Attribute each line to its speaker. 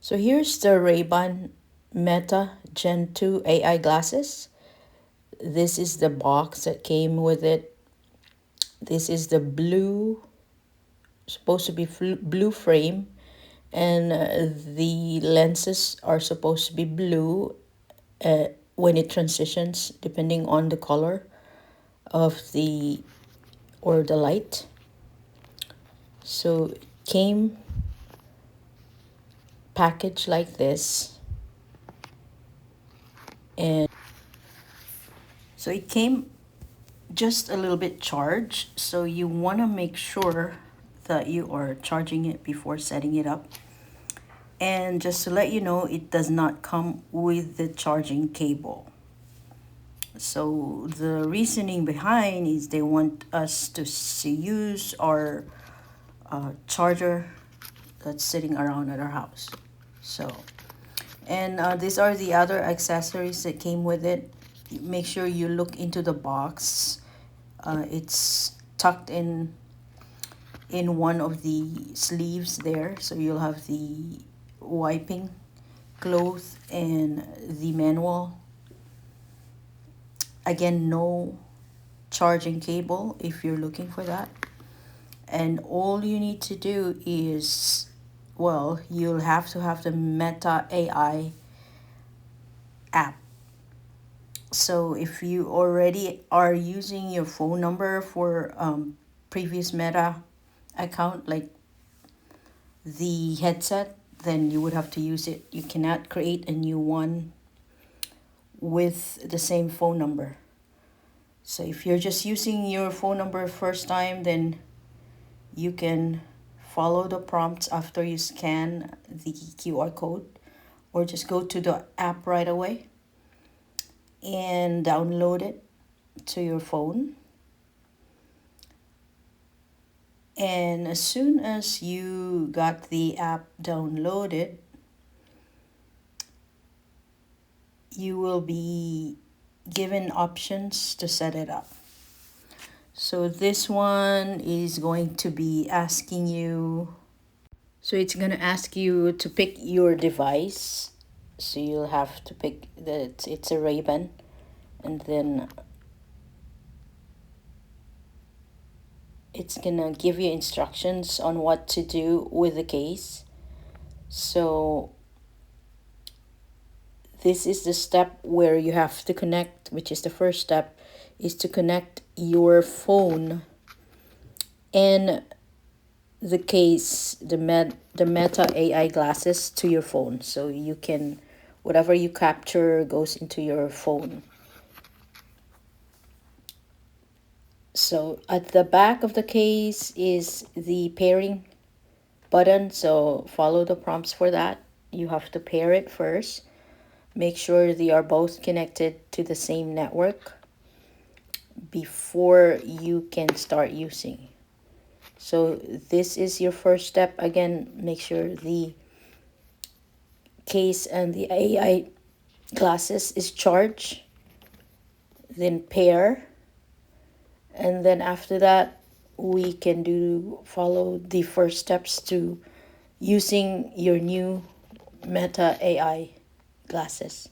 Speaker 1: So here's the Ray-Ban Meta Gen 2 AI glasses. This is the box that came with it. This is the blue, supposed to be blue frame, and the lenses are supposed to be blue when it transitions, depending on the color of the light. So it came packaged like this, and so it came just a little bit charged, so you want to make sure that you are charging it before setting it up. And just to let you know, it does not come with the charging cable. So the reasoning behind is they want us to use our charger that's sitting around at our house. So, and these are the other accessories that came with it. Make sure you look into the box. It's tucked in one of the sleeves there, so you'll have the wiping cloth and the manual. Again, no charging cable if you're looking for that. And all you need to do is, well, you'll have to have the Meta AI app. So if you already are using your phone number for previous Meta account, like the headset, then you would have to use it. You cannot create a new one with the same phone number. So if you're just using your phone number first time, then you can follow the prompts after you scan the QR code, or just go to the app right away and download it to your phone. And as soon as you got the app downloaded, you will be given options to set it up. So this one is going to be asking you, so it's going to ask you to pick your device. So you'll have to pick that it's a Ray-Ban, and then it's gonna give you instructions on what to do with the case. So this is the step where you have to connect, which is the first step, is to connect your phone and the case, the Meta AI glasses to your phone, so you can, whatever you capture goes into your phone. So at the back of the case is the pairing button, so follow the prompts for that. You have to pair it first. Make sure they are both connected to the same network before you can start using. So this is your first step. Again, make sure the case and the AI glasses is charged, then pair, and then after that we can follow the first steps to using your new Meta AI glasses.